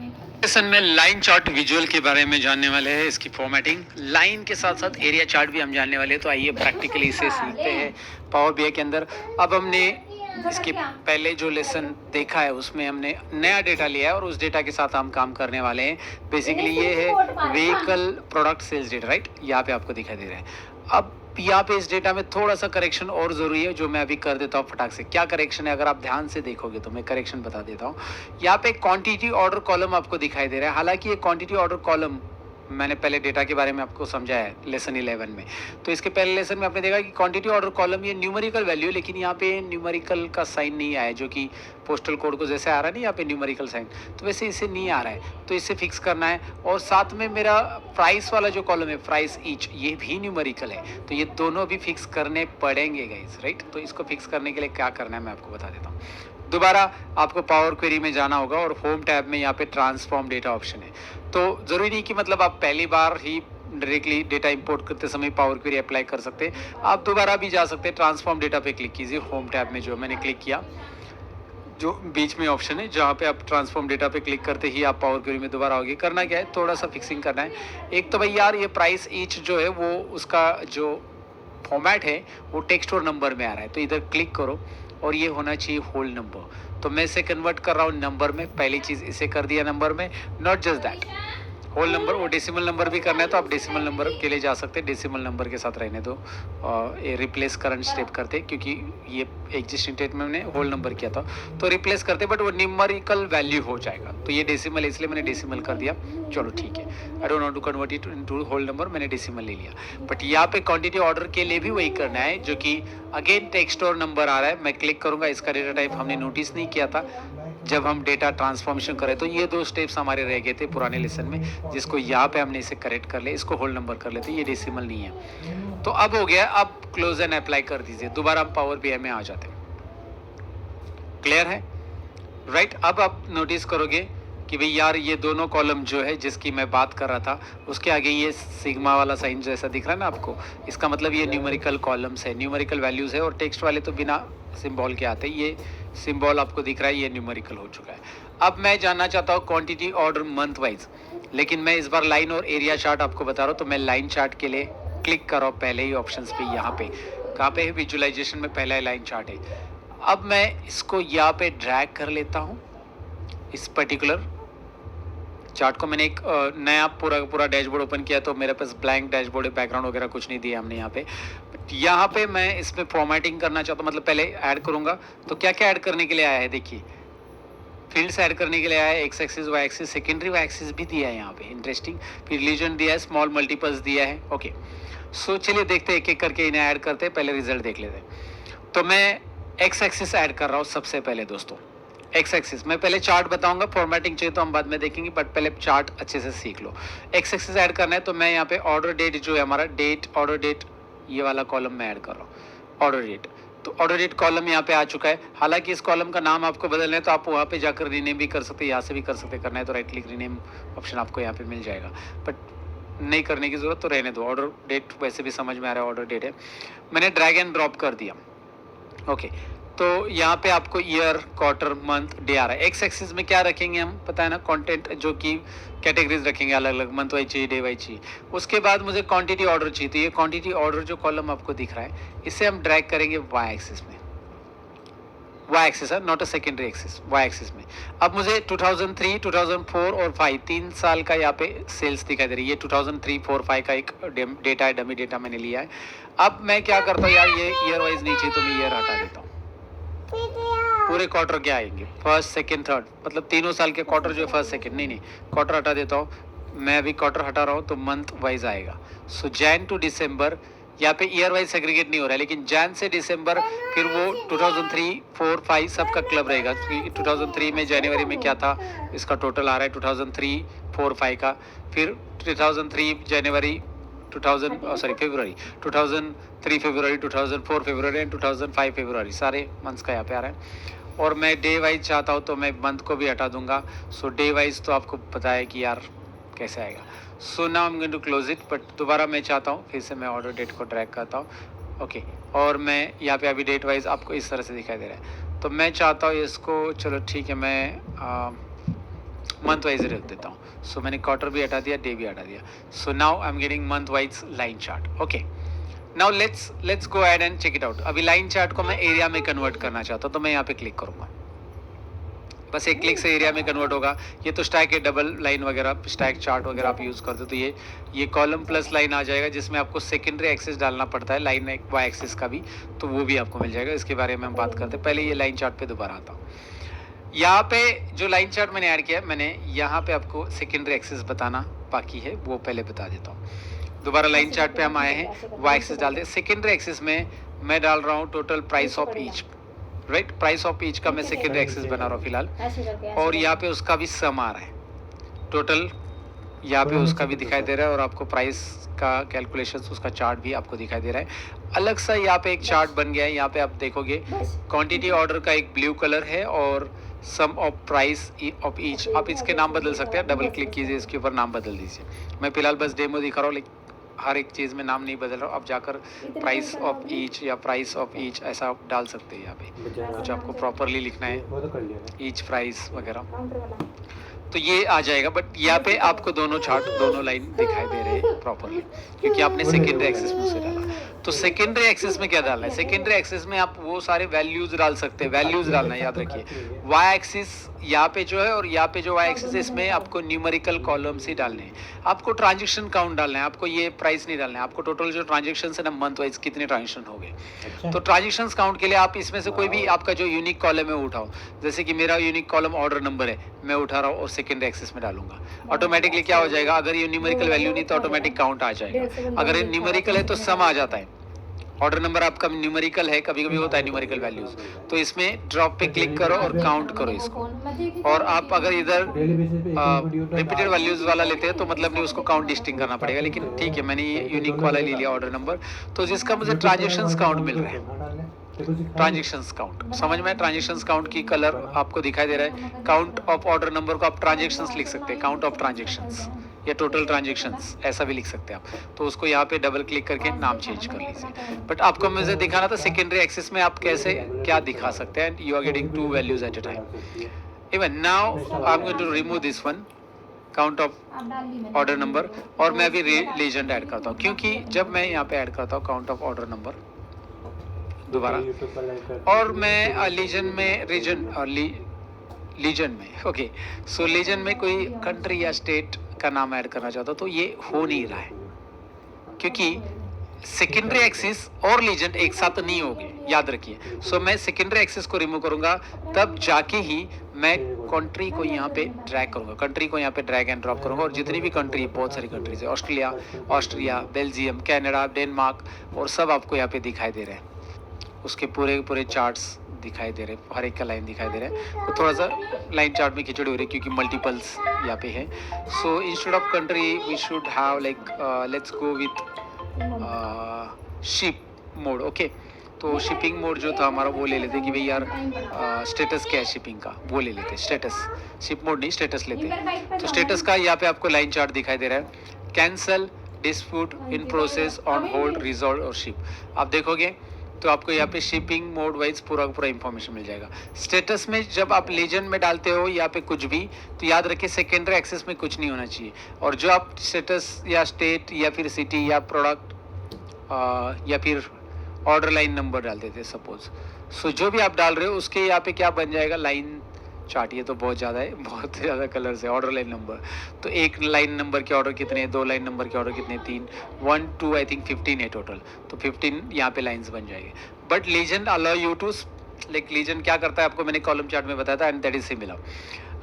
Session में line chart visual के बारे में जानने वाले हैं, इसकी फॉर्मेटिंग, लाइन के साथ साथ एरिया चार्ट भी हम जानने वाले हैं। तो आइए प्रैक्टिकली इसे सीखते हैं पावर बीआई के अंदर। अब हमने इसके पहले जो लेसन देखा है उसमें हमने नया डेटा लिया है और उस डेटा के साथ हम काम करने वाले हैं। बेसिकली ये है vehicle product sales data, right, यहाँ पे आपको दिखाई दे रहा है। अब यहाँ पे इस डेटा में थोड़ा सा करेक्शन और ज़रूरी है, जो मैं अभी कर देता हूँ फटाक से। क्या करेक्शन है, अगर आप ध्यान से देखोगे तो मैं करेक्शन बता देता हूँ। यहाँ पे क्वांटिटी ऑर्डर कॉलम आपको दिखाई दे रहा है। हालांकि ये क्वांटिटी ऑर्डर कॉलम मैंने पहले डेटा के बारे में आपको समझाया है लेसन 11 में। तो इसके पहले लेसन में आपने देखा कि क्वांटिटी ऑर्डर कॉलम ये न्यूमेरिकल वैल्यू, लेकिन यहाँ पे न्यूमेरिकल का साइन नहीं आया, जो कि पोस्टल कोड को जैसे आ रहा है नहीं यहाँ पे न्यूमेरिकल साइन, तो वैसे इसे नहीं आ रहा है। तो इसे फिक्स करना है। और साथ में मेरा प्राइस वाला जो कॉलम है, प्राइस ईच, ये भी न्यूमेरिकल है। तो ये दोनों भी फिक्स करने पड़ेंगे गाइस, राइट। तो इसको फिक्स करने के लिए क्या करना है मैं आपको बता देता हूँ। दोबारा आपको पावर क्वेरी में जाना होगा और होम टैब में यहाँ पे ट्रांसफॉर्म डेटा ऑप्शन है। तो ज़रूरी नहीं कि मतलब आप पहली बार ही डायरेक्टली डेटा इंपोर्ट करते समय पावर क्वेरी अप्लाई कर सकते हैं, आप दोबारा भी जा सकते हैं। ट्रांसफॉर्म डेटा पे क्लिक कीजिए होम टैब में, जो मैंने क्लिक किया, जो बीच में ऑप्शन है जहाँ पे आप ट्रांसफॉर्म डेटा पे क्लिक करते ही आप पावर क्वेरी में दोबारा आओगे। करना क्या है, थोड़ा सा फिक्सिंग करना है। एक तो भाई यार ये प्राइस ईच जो है वो उसका जो फॉर्मेट है वो टेक्स्ट और नंबर में आ रहा है, तो इधर क्लिक करो और ये होना चाहिए होल नंबर। तो मैं इसे कन्वर्ट कर रहा हूँ नंबर में। पहली चीज़ इसे कर दिया नंबर में। Not just that, whole number, वो डेसिमल नंबर भी करना है तो आप डेसिमल नंबर के लिए जा सकते हैं। डेसिमल नंबर के साथ रहने दो, ये रिप्लेस करंट स्टेप करते, क्योंकि ये एग्जिस्टिंग स्टेट में हमने होल नंबर किया था तो रिप्लेस करते, बट वो न्यूमेरिकल वैल्यू हो जाएगा। तो ये डेसिमल है इसलिए मैंने डेसिमल कर दिया। चलो ठीक है, I don't want to convert it into whole number, मैंने डेसिमल ले लिया। बट यहाँ पे क्वांटिटी ऑर्डर के लिए भी वही करना है, जो कि अगेन टेक्स्ट और नंबर आ रहा है। मैं क्लिक करूंगा, इसका डेटा टाइप हमने नोटिस नहीं किया था जब हम डेटा ट्रांसफॉर्मेशन करें। तो ये दो स्टेप्स हमारे रह गए थे पुराने लेसन में, जिसको यहाँ पे हमने इसे करेक्ट कर ले। इसको होल नंबर कर लेते, ये डेसिमल नहीं है। तो अब हो गया, अब क्लोज एंड अप्लाई कर दीजिए। दोबारा हम पावर बीआई में आ जाते हैं। क्लियर है, राइट। अब आप नोटिस करोगे कि भाई यार ये दोनों कॉलम जो है जिसकी मैं बात कर रहा था, उसके आगे ये सिग्मा वाला साइन जैसा दिख रहा है ना आपको, इसका मतलब ये न्यूमेरिकल कॉलम्स है, न्यूमेरिकल वैल्यूज़ है। और टेक्स्ट वाले तो बिना सिंबल के आते, ये सिंबल आपको दिख रहा है, ये न्यूमेरिकल हो चुका है। अब मैं जानना चाहता हूँ क्वांटिटी ऑर्डर मंथ वाइज, लेकिन मैं इस बार लाइन और एरिया चार्ट आपको बता रहा हूँ। तो मैं लाइन चार्ट के लिए क्लिक कर रहा हूँ पहले ही ऑप्शंस पे। यहाँ पे कहाँ पे है, विजुअलाइजेशन में पहला लाइन चार्ट है। अब मैं इसको यहाँ पे ड्रैग कर लेता हूँ। इस पर्टिकुलर चार्ट को मैंने एक नया पूरा डैशबोर्ड ओपन किया, तो मेरे पास ब्लैंक डैशबोर्ड है, बैकग्राउंड वगैरह कुछ नहीं दिया हमने यहाँ पे। यहाँ पे मैं इसमें फॉर्मेटिंग करना चाहता हूँ, मतलब पहले ऐड करूँगा। तो क्या क्या ऐड करने के लिए आया है, देखिए फील्ड्स ऐड करने के लिए आया है, X axis Y axis, secondary Y axis भी दिया है यहाँ पे, इंटरेस्टिंग। फिर रिलीजन दिया है, स्मॉल मल्टीपल्स दिया है। ओके, सो चलिए देखते हैं एक एक करके इन्हें ऐड करते हैं, पहले रिजल्ट देख लेते हैं। तो मैं एक्स एक्सिस ऐड कर रहा हूँ सबसे पहले दोस्तों। एक्स एक्सिस मैं पहले चार्ट बताऊंगा, फॉर्मेटिंग चाहिए तो हम बाद में देखेंगे, बट पहले चार्ट अच्छे से सीख लो। एक्स एक्सिस ऐड करना है तो मैं यहाँ पे ऑर्डर डेट जो है हमारा, डेट ऑर्डर डेट, ये वाला कॉलम मैं ऐड कर रहा हूँ, ऑर्डर डेट। तो ऑर्डर डेट कॉलम यहाँ पे आ चुका है। हालांकि इस कॉलम का नाम आपको बदलना है तो आप वहाँ पे जाकर रीनेम भी कर सकते हैं, यहाँ से भी कर सकते, करना है तो राइट क्लिक रीनेम ऑप्शन आपको यहाँ पे मिल जाएगा, बट नहीं करने की जरूरत तो रहने दो। ऑर्डर डेट वैसे भी समझ में आ रहा है, ऑर्डर डेट है। मैंने ड्रैग एंड ड्रॉप कर दिया। ओके, तो यहाँ पे आपको ईयर, क्वार्टर, मंथ, डे आ रहा है। एक्स एक्सिस में क्या रखेंगे हम, पता है ना, कंटेंट, जो कि कैटेगरीज रखेंगे अलग अलग, मंथ वाइज चाहिए, डे वाइज चाहिए। उसके बाद मुझे क्वांटिटी ऑर्डर चाहिए, तो ये क्वांटिटी ऑर्डर जो कॉलम आपको दिख रहा है, इसे हम ड्रैग करेंगे वाई एक्सिस में। वाई एक्सिस है, not a secondary axis, Y axis में। अब मुझे 2003, 2004 और 5 3 साल का यहाँ पे सेल्स दिखाई दे रही है। ये 2003, 4, 5 का एक डेटा है, डमी डेटा मैंने लिया है। अब मैं क्या करता हूँ यार, ये ईयर वाइज नहीं चाहिए तो मैं ईयर हटा देता हूँ। पूरे क्वार्टर क्या आएंगे, फर्स्ट सेकंड थर्ड, मतलब तीनों साल के क्वार्टर जो है फर्स्ट सेकंड, नहीं क्वार्टर हटा देता हूँ मैं। अभी क्वार्टर हटा रहा हूँ तो मंथ वाइज आएगा। सो जैन टू दिसंबर, यहाँ पे ईयर वाइज सेग्रीगेट नहीं हो रहा है, लेकिन जैन से दिसंबर, फिर वो 2003, 4, 5 सबका क्लब रहेगा। 2003 में जनवरी में क्या था, इसका टोटल आ रहा है 2003, 4, 5 का। फिर 2003 जनवरी, 2000 फरवरी, 2003 फरवरी, 2004 फरवरी एंड 2005 फरवरी, सारे मंथ्स का यहाँ पे आ रहा है। और मैं डे वाइज चाहता हूँ तो मैं मंथ को भी हटा दूंगा। सो डे वाइज तो आपको पता है कि यार कैसे आएगा। So now I am going to close it, but दोबारा मैं चाहता हूँ, फिर से मैं ऑर्डर डेट को ड्रैग करता हूँ। ओके, और मैं यहाँ पे अभी डेट वाइज आपको इस तरह से दिखाई दे रहा है। तो मैं चाहता हूँ इसको, चलो ठीक है, मैं मंथ वाइज रख देता हूँ। सो मैंने क्वार्टर भी हटा दिया, डे भी हटा दिया। So now I am getting month wise line chart. Okay, now let's go ahead and check it out. अभी लाइन चार्ट को मैं एरिया में कन्वर्ट करना चाहता हूँ, तो मैं यहाँ पे क्लिक करूँगा, बस एक क्लिक से एरिया में कन्वर्ट होगा। ये तो स्टैक है, डबल लाइन वगैरह स्टैक चार्ट वगैरह आप यूज़ करते हो तो ये कॉलम प्लस लाइन आ जाएगा, जिसमें आपको सेकेंडरी एक्सेस डालना पड़ता है, लाइन वाई एक्सेस का भी, तो वो भी आपको मिल जाएगा। इसके बारे में हम बात करते हैं। पहले ये लाइन चार्ट पे दोबारा आता हूँ। यहाँ पे जो लाइन चार्ट मैंने ऐड किया है, मैंने यहाँ पे आपको सेकेंडरी एक्सेस बताना बाकी है, वो पहले बता देता हूँ। दोबारा लाइन चार्ट पे हम आए हैं, वाई एक्सेस डालते हैं। सेकेंडरी एक्सेस में मैं डाल रहा हूँ total price of each, right, price of each का मैं सेकेंडरी एक्सेस बना रहा हूँ फिलहाल, और यहाँ पे उसका भी सम आ रहा है टोटल, यहाँ पे उसका भी दिखाई दे रहा है, और आपको प्राइस का कैलकुलेशन उसका चार्ट भी आपको दिखाई दे रहा है। अलग सा यहाँ पे एक चार्ट बन गया है, यहाँ पे आप देखोगे क्वांटिटी ऑर्डर का एक ब्लू कलर है और सम ऑफ प्राइस ऑफ ईच। आप इसके नाम बदल सकते हैं, डबल क्लिक कीजिए इसके ऊपर, नाम बदल दीजिए। मैं फिलहाल बस डेमो दिखा रहा हूँ, लेकिन हर एक चीज़ में नाम नहीं बदल रहा हूँ। आप जाकर प्राइस ऑफ ईच या प्राइस ऑफ ईच ऐसा आप डाल सकते हैं यहाँ पे, कुछ आपको प्रॉपरली लिखना है, ईच प्राइस वगैरह, तो ये आ जाएगा। बट यहाँ पे आपको दोनों चार्ट, दोनों लाइन दिखाई दे रहे हैं प्रॉपरली, क्योंकि आपने सेकेंडरी एक्सेस में उसे डाला। तो सेकेंडरी एक्सेस में क्या डालना है? सेकेंडरी एक्सेस में आप वो सारे वैल्यूज डाल सकते हैं, वैल्यूज डालना है, याद रखिए। वाई एक्सिस यहाँ पे जो है, और यहाँ पे जो वाई एक्सिस है, इसमें आपको न्यूमेरिकल कॉलम्स ही डालने हैं। आपको ट्रांजेक्शन काउंट डालना है, आपको ये प्राइस नहीं डालना है। आपको टोटल जो ट्रांजेक्शन है ना, मंथ वाइज कितने ट्रांजेक्शन हो गए, तो ट्रांजेक्शन काउंट के लिए आप इसमें से कोई भी आपका जो यूनिक कॉलम है उठाओ। जैसे कि मेरा यूनिक कॉलम ऑर्डर नंबर है, मैं उठा रहा हूँ और सेकेंडरी एक्सेस में डालूंगा। ऑटोमेटिकली क्या हो जाएगा, अगर ये न्यूमेरिकल वैल्यू नहीं तो ऑटोमेटिक काउंट आ जाएगा, अगर ये न्यूमेरिकल है तो सम आ जाता है। ऑर्डर नंबर आपका न्यूमेरिकल है, कभी कभी होता है न्यूमेरिकल वैल्यूज, तो इसमें ड्रॉप पे क्लिक करो और काउंट करो इसको। और आप अगर इधर रिपीटेड वैल्यूज वाला लेते हैं तो मतलब नहीं, उसको काउंट डिस्टिंग करना पड़ेगा। लेकिन ठीक है, मैंने ये यूनिक वाला ले लिया ऑर्डर नंबर, तो जिसका मुझे ट्रांजेक्शन्स काउंट मिल रहा है, ट्रांजेक्शन्स काउंट, समझ में? ट्रांजेक्शन्स काउंट की कलर आपको दिखाई दे रहा है। काउंट ऑफ ऑर्डर नंबर को आप ट्रांजेक्शन्स लिख सकते हैं, काउंट ऑफ ट्रांजेक्शन्स या टोटल ट्रांजेक्शन्स, ऐसा भी लिख सकते हैं आप। तो उसको यहाँ पे डबल क्लिक करके नाम चेंज कर लीजिए। बट आपको मुझे दिखाना था सेकेंडरी एक्सेस में आप कैसे क्या दिखा सकते हैं, you are getting 2 values at a time. Even now I am going to remove this one, count of order number, और मैं अभी लीजेंड ऐड करता हूँ, क्योंकि जब मैं यहाँ पे ऐड करता हूँ काउंट ऑफ ऑर्डर नंबर दोबारा, और मैं लीजन में लीजन में ओके, सो लीजन में कोई कंट्री या स्टेट का नाम ऐड करना चाहता हूँ, तो ये हो नहीं रहा है, क्योंकि सेकेंडरी एक्सिस और लीजेंड एक साथ नहीं होंगे, याद रखिए। सो मैं सेकेंडरी एक्सिस को रिमूव करूंगा, तब जाके ही मैं कंट्री को यहाँ पे ड्रैग करूंगा, कंट्री को यहाँ पे ड्रैग एंड ड्रॉप करूंगा, और जितनी भी कंट्री है, बहुत सारी कंट्रीज है, ऑस्ट्रिया, बेल्जियम, कनाडा, डेनमार्क, और सब आपको यहाँ पे दिखाई दे रहे हैं। उसके पूरे चार्ट्स दिखाई दे रहे हैं, हर एक का लाइन दिखाई दे रहा है। तो थोड़ा सा लाइन चार्ट में खिचड़ी हो रही है क्योंकि मल्टीपल्स यहाँ पे है। So instead of country we should have like let's go with ship mode. Okay, तो शिपिंग मोड जो था हमारा वो ले लेते कि भाई यार स्टेटस क्या है शिपिंग का, वो ले लेते स्टेटस, शिप मोड नहीं स्टेटस लेते। तो स्टेटस का यहाँ पे आपको लाइन चार्ट दिखाई दे रहा है, cancel, dispute, in process, on hold, resolve और शिप। आप देखोगे तो आपको यहाँ पे शिपिंग मोड वाइज पूरा इंफॉर्मेशन मिल जाएगा। स्टेटस में जब आप लीजेंड में डालते हो यहाँ पे कुछ भी, तो याद रखिए सेकेंडरी एक्सेस में कुछ नहीं होना चाहिए। और जो आप स्टेटस या स्टेट या फिर सिटी या प्रोडक्ट या फिर ऑर्डर लाइन नंबर डाल देते सपोज, सो जो भी आप डाल रहे हो उसके यहाँ पे क्या बन जाएगा, लाइन चार्ट। ये तो बहुत ज़्यादा है, बहुत ज़्यादा कलर्स है। ऑर्डर लाइन नंबर, तो एक लाइन नंबर के ऑर्डर कितने, 2 लाइन नंबर के ऑर्डर कितने, 3, 1 2 आई थिंक 15 है टोटल, तो 15 यहाँ पे लाइंस बन जाएंगे। But legend allow you to, like legend क्या करता है आपको मैंने कॉलम चार्ट में बताया था, and that is similar.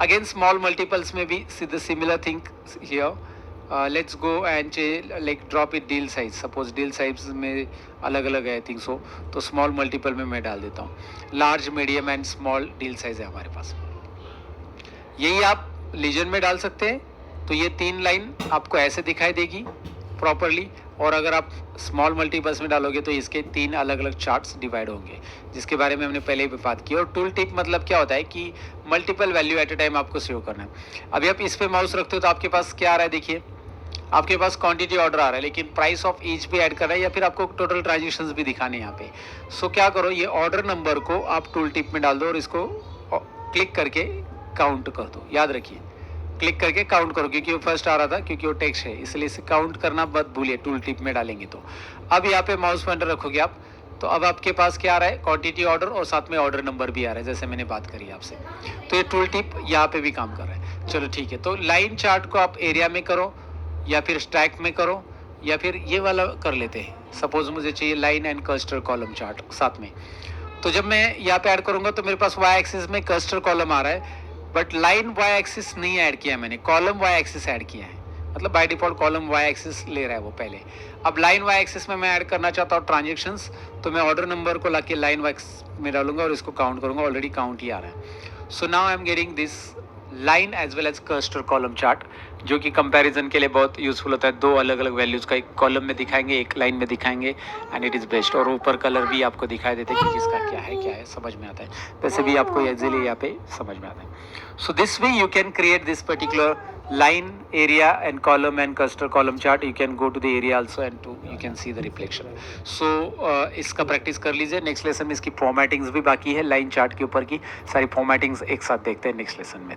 Again small multiples में भी the similar thing here. Let's go and like drop it deal size, suppose deal size में अलग अलग है आई थिंक सो, तो स्मॉल मल्टीपल में मैं डाल देता हूँ। Large, medium and small deal size है हमारे पास, यही आप लीजन में डाल सकते हैं। तो ये 3 लाइन आपको ऐसे दिखाई देगी प्रॉपरली, और अगर आप स्मॉल मल्टीपल्स में डालोगे तो इसके 3 अलग अलग चार्ट्स डिवाइड होंगे, जिसके बारे में हमने पहले भी बात की। और टूल टिप मतलब क्या होता है कि multiple value at a time आपको सेव करना है। अभी आप इस पे माउस रखते हो तो आपके पास क्या आ रहा है, देखिए आपके पास क्वांटिटी ऑर्डर आ रहा है, लेकिन प्राइस ऑफ ईच भी ऐड कर रहा है, या फिर आपको टोटल ट्रांजेक्शन्स भी दिखाने यहाँ पे। सो क्या करो, ये ऑर्डर नंबर को आप टूल टिप में डाल दो और इसको क्लिक करके काउंट कर दो। याद रखिए, क्लिक करके काउंट करो, क्योंकि वो फर्स्ट आ रहा था, क्योंकि वो टेक्स्ट है, इसलिए इसे काउंट करना मत भूलिए टूल टिप में डालेंगे तो। अब यहाँ पे माउस पॉइंटर रखोगे आप, तो अब आपके पास क्या आ रहा है, क्वांटिटी ऑर्डर और साथ में ऑर्डर नंबर भी आ रहा है, जैसे मैंने बात करी आपसे। तो ये टूल टिप यहाँ पे भी काम कर रहा है। चलो ठीक है, तो लाइन चार्ट को आप एरिया में करो या फिर स्टैक में करो या फिर ये वाला कर लेते हैं। सपोज मुझे चाहिए line and cluster column chart साथ में, तो जब मैं यहाँ पे ऐड करूंगा तो मेरे पास वाई एक्सिस में क्लस्टर कॉलम आ रहा है, बट लाइन वाई एक्सिस नहीं ऐड किया मैंने, कॉलम वाई एक्सिस ऐड किया है। मतलब by default column Y axis ले रहा है वो पहले। अब लाइन वाई एक्सिस में मैं ऐड करना चाहता हूँ ट्रांजेक्शंस, तो मैं ऑर्डर नंबर को लाके लाइन वाई एक्सिस में डालूंगा और इसको काउंट करूंगा, ऑलरेडी काउंट ही आ रहा है। So now I am getting this line as well as cluster column chart, जो कि कंपैरिजन के लिए बहुत यूजफुल होता है। दो अलग अलग वैल्यूज़ का, एक कॉलम में दिखाएंगे एक लाइन में दिखाएंगे, एंड इट इज़ बेस्ट। और ऊपर कलर भी आपको दिखाई देते हैं कि किसका क्या है समझ में आता है। वैसे भी आपको इजीली यहाँ पे समझ में आता है। So this way you can create this particular line, area and column and cluster column chart. You can go to the area also and you can see the reflection. So इसका practice कर लीजिए। Next lesson में इसकी formattings भी बाकी है, line chart के ऊपर की सारी फॉर्मेटिंग्स एक साथ देखते हैं नेक्स्ट लेसन में।